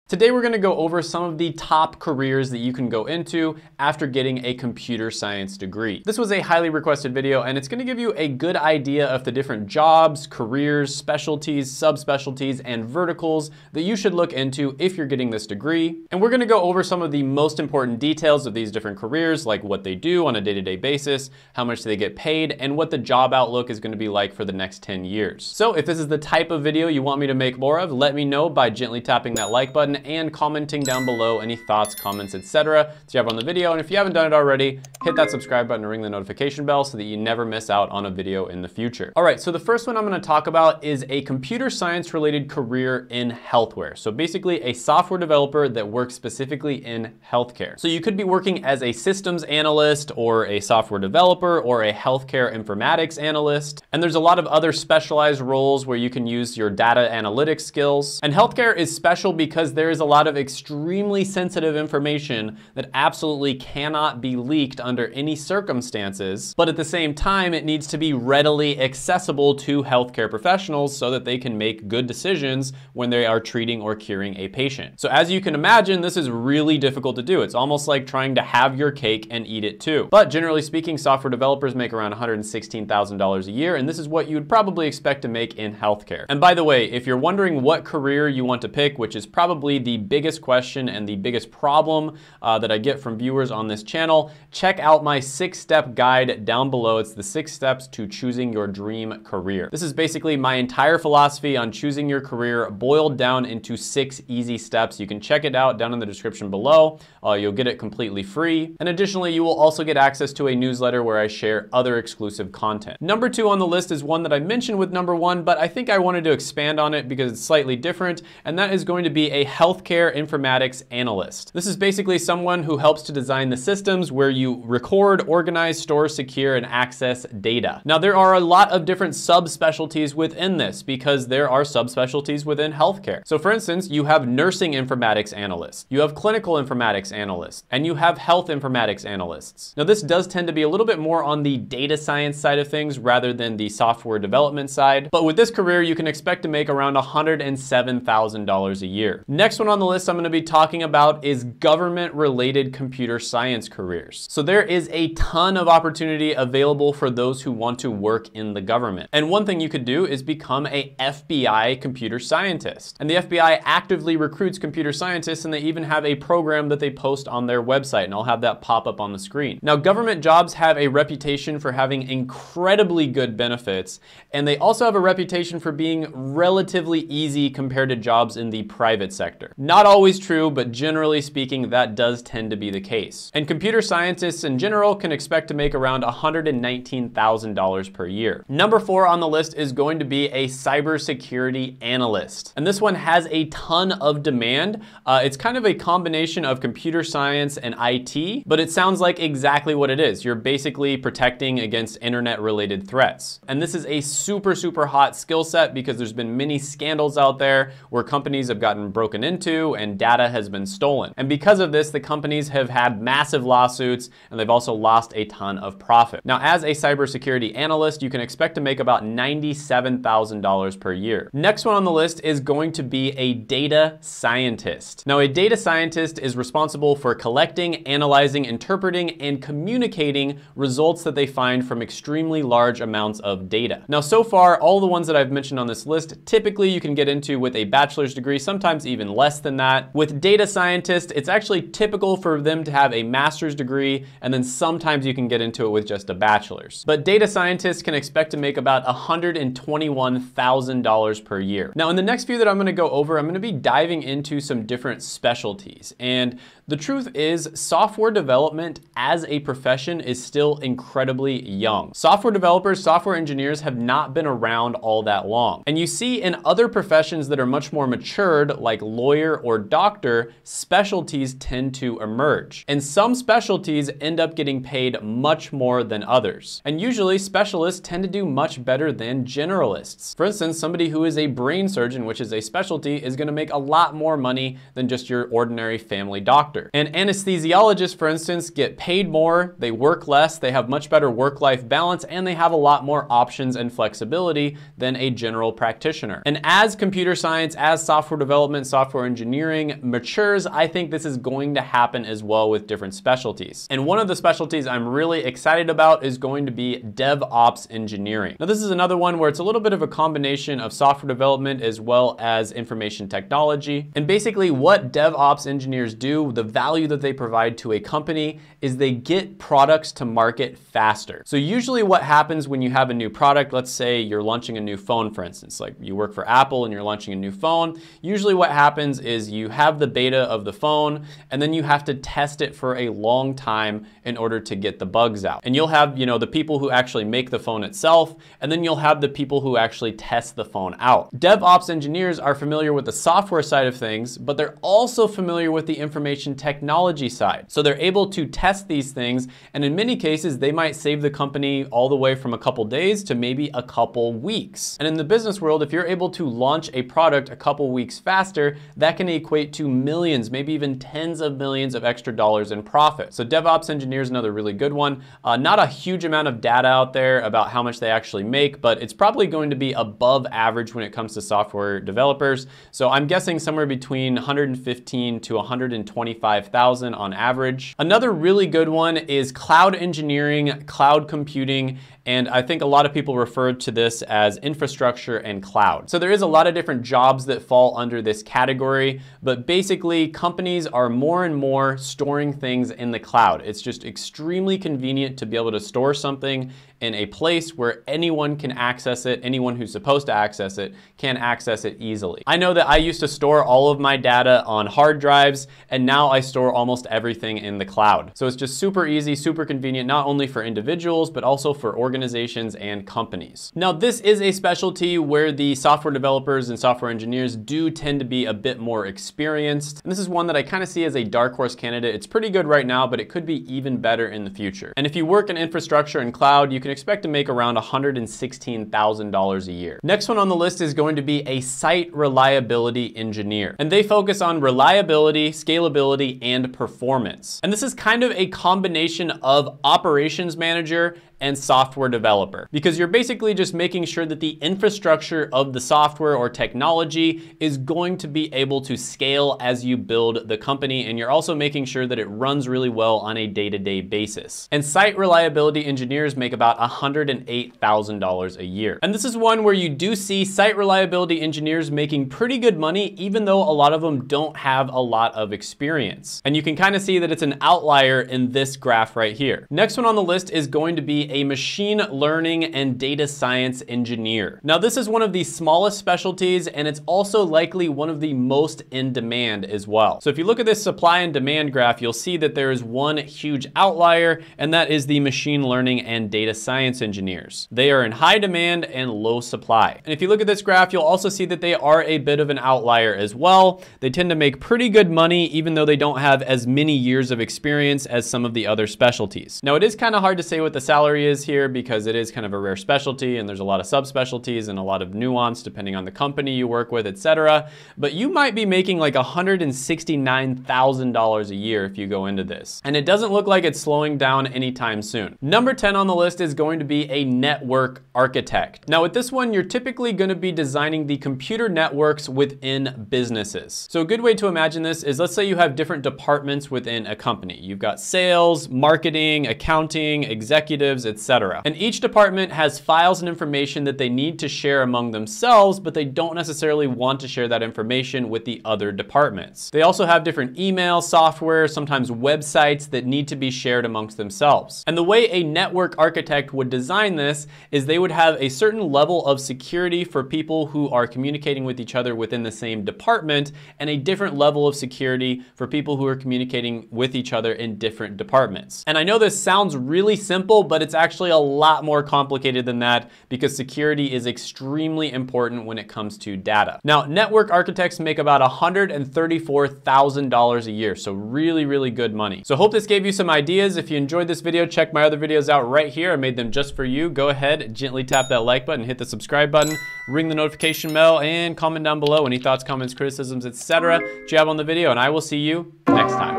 Today we're going to go over some of the top careers that you can go into after getting a computer science degree. This was a highly requested video and it's going to give you a good idea of the different jobs, careers, specialties, subspecialties, and verticals that you should look into if you're getting this degree. And we're going to go over some of the most important details of these different careers, like what they do on a day-to-day basis, how much they get paid, and what the job outlook is going to be like for the next 10 years. So if this is the type of video you want me to make more of, let me know by gently tapping that like button and commenting down below any thoughts, comments, etc. that you have on the video. And if you haven't done it already, hit that subscribe button and ring the notification bell so that you never miss out on a video in the future. All right, so the first one I'm going to talk about is a computer science related career in healthcare. So basically a software developer that works specifically in healthcare. So you could be working as a systems analyst or a software developer or a healthcare informatics analyst. And there's a lot of other specialized roles where you can use your data analytics skills. And healthcare is special because there is a lot of extremely sensitive information that absolutely cannot be leaked under any circumstances, but at the same time, it needs to be readily accessible to healthcare professionals so that they can make good decisions when they are treating or curing a patient. So as you can imagine, this is really difficult to do. It's almost like trying to have your cake and eat it too. But generally speaking, software developers make around $116,000 a year, and this is what you would probably expect to make in healthcare. And by the way, if you're wondering what career you want to pick, which is probably the biggest question and the biggest problem that I get from viewers on this channel, check out my 6-step guide down below. It's the 6 steps to choosing your dream career. This is basically my entire philosophy on choosing your career boiled down into 6 easy steps. You can check it out down in the description below. You'll get it completely free. And additionally, you will also get access to a newsletter where I share other exclusive content. Number 2 on the list is one that I mentioned with number 1, but I think I wanted to expand on it because it's slightly different, and that is going to be a healthcare informatics analyst. This is basically someone who helps to design the systems where you record, organize, store, secure, and access data. Now, there are a lot of different subspecialties within this because there are subspecialties within healthcare. So for instance, you have nursing informatics analysts, you have clinical informatics analysts, and you have health informatics analysts. Now, this does tend to be a little bit more on the data science side of things rather than the software development side. But with this career, you can expect to make around $107,000 a year. Next one on the list I'm going to be talking about is government-related computer science careers. So there is a ton of opportunity available for those who want to work in the government. And one thing you could do is become a FBI computer scientist. And the FBI actively recruits computer scientists, and they even have a program that they post on their website, and I'll have that pop up on the screen. Now, government jobs have a reputation for having incredibly good benefits, and they also have a reputation for being relatively easy compared to jobs in the private sector. Not always true, but generally speaking, that does tend to be the case. And computer scientists in general can expect to make around $119,000 per year. Number 4 on the list is going to be a cybersecurity analyst. And this one has a ton of demand. It's kind of a combination of computer science and IT, but it sounds like exactly what it is. You're basically protecting against internet-related threats. And this is a super, super hot skill set because there's been many scandals out there where companies have gotten broken into and data has been stolen. And because of this, the companies have had massive lawsuits and they've also lost a ton of profit. Now, as a cybersecurity analyst, you can expect to make about $97,000 per year. Next one on the list is going to be a data scientist. Now, a data scientist is responsible for collecting, analyzing, interpreting, and communicating results that they find from extremely large amounts of data. Now, so far, all the ones that I've mentioned on this list, typically you can get into with a bachelor's degree, sometimes even less than that. With data scientists, it's actually typical for them to have a master's degree, and then sometimes you can get into it with just a bachelor's. But data scientists can expect to make about $121,000 per year. Now, in the next few that I'm going to go over, I'm going to be diving into some different specialties. And the truth is, software development as a profession is still incredibly young. Software developers, software engineers have not been around all that long. And you see in other professions that are much more matured, like lawyer or doctor, specialties tend to emerge. And some specialties end up getting paid much more than others. And usually specialists tend to do much better than generalists. For instance, somebody who is a brain surgeon, which is a specialty, is going to make a lot more money than just your ordinary family doctor. And anesthesiologists, for instance, get paid more, they work less, they have much better work-life balance, and they have a lot more options and flexibility than a general practitioner. And as computer science, as software development, software software engineering matures, I think this is going to happen as well with different specialties. And one of the specialties I'm really excited about is going to be DevOps engineering. Now, this is another one where it's a little bit of a combination of software development as well as information technology. And basically what DevOps engineers do, the value that they provide to a company, is they get products to market faster. So usually what happens when you have a new product, let's say you're launching a new phone, for instance, like you work for Apple and you're launching a new phone, usually what happens is you have the beta of the phone and then you have to test it for a long time in order to get the bugs out. And you'll have, the people who actually make the phone itself, and then you'll have the people who actually test the phone out. DevOps engineers are familiar with the software side of things, but they're also familiar with the information technology side. So they're able to test these things, and in many cases, they might save the company all the way from a couple days to maybe a couple weeks. And in the business world, if you're able to launch a product a couple weeks faster, that can equate to millions, maybe even tens of millions of extra dollars in profit. So DevOps engineer is another really good one. Not a huge amount of data out there about how much they actually make, but it's probably going to be above average when it comes to software developers. So I'm guessing somewhere between 115 to 125,000 on average. Another really good one is cloud engineering, cloud computing, and I think a lot of people refer to this as infrastructure and cloud. So there is a lot of different jobs that fall under this category, but basically companies are more and more storing things in the cloud. It's just extremely convenient to be able to store something in a place where anyone can access it, anyone who's supposed to access it can access it easily. I know that I used to store all of my data on hard drives, and now I store almost everything in the cloud. So it's just super easy, super convenient, not only for individuals, but also for organizations and companies. Now, this is a specialty where the software developers and software engineers do tend to be a bit more experienced. And this is one that I kind of see as a dark horse candidate. It's pretty good right now, but it could be even better in the future. And if you work in infrastructure and cloud, you can expect to make around $116,000 a year. Next one on the list is going to be a site reliability engineer. And they focus on reliability, scalability, and performance. And this is kind of a combination of operations manager and software developer, because you're basically just making sure that the infrastructure of the software or technology is going to be able to scale as you build the company, and you're also making sure that it runs really well on a day-to-day basis. And site reliability engineers make about $108,000 a year. And this is one where you do see site reliability engineers making pretty good money, even though a lot of them don't have a lot of experience. And you can kind of see that it's an outlier in this graph right here. Next one on the list is going to be a machine learning and data science engineer. Now, this is one of the smallest specialties, and it's also likely one of the most in demand as well. So if you look at this supply and demand graph, you'll see that there is one huge outlier, and that is the machine learning and data science engineers. They are in high demand and low supply. And if you look at this graph, you'll also see that they are a bit of an outlier as well. They tend to make pretty good money, even though they don't have as many years of experience as some of the other specialties. Now, it is kind of hard to say what the salary is here because it is kind of a rare specialty and there's a lot of subspecialties and a lot of nuance depending on the company you work with, etc. But you might be making like $169,000 a year if you go into this. And it doesn't look like it's slowing down anytime soon. Number 10 on the list is going to be a network architect. Now, with this one, you're typically going to be designing the computer networks within businesses. So a good way to imagine this is, let's say you have different departments within a company. You've got sales, marketing, accounting, executives, etc. And each department has files and information that they need to share among themselves, but they don't necessarily want to share that information with the other departments. They also have different email, software, sometimes websites that need to be shared amongst themselves. And the way a network architect would design this is they would have a certain level of security for people who are communicating with each other within the same department, and a different level of security for people who are communicating with each other in different departments. And I know this sounds really simple, but it's actually a lot more complicated than that because security is extremely important when it comes to data. Now, network architects make about $134,000 a year, so really, really good money. So I hope this gave you some ideas. If you enjoyed this video, check my other videos out right here. I made them just for you. Go ahead, gently tap that like button, hit the subscribe button, ring the notification bell, and comment down below any thoughts, comments, criticisms, etc. you have on the video, and I will see you next time.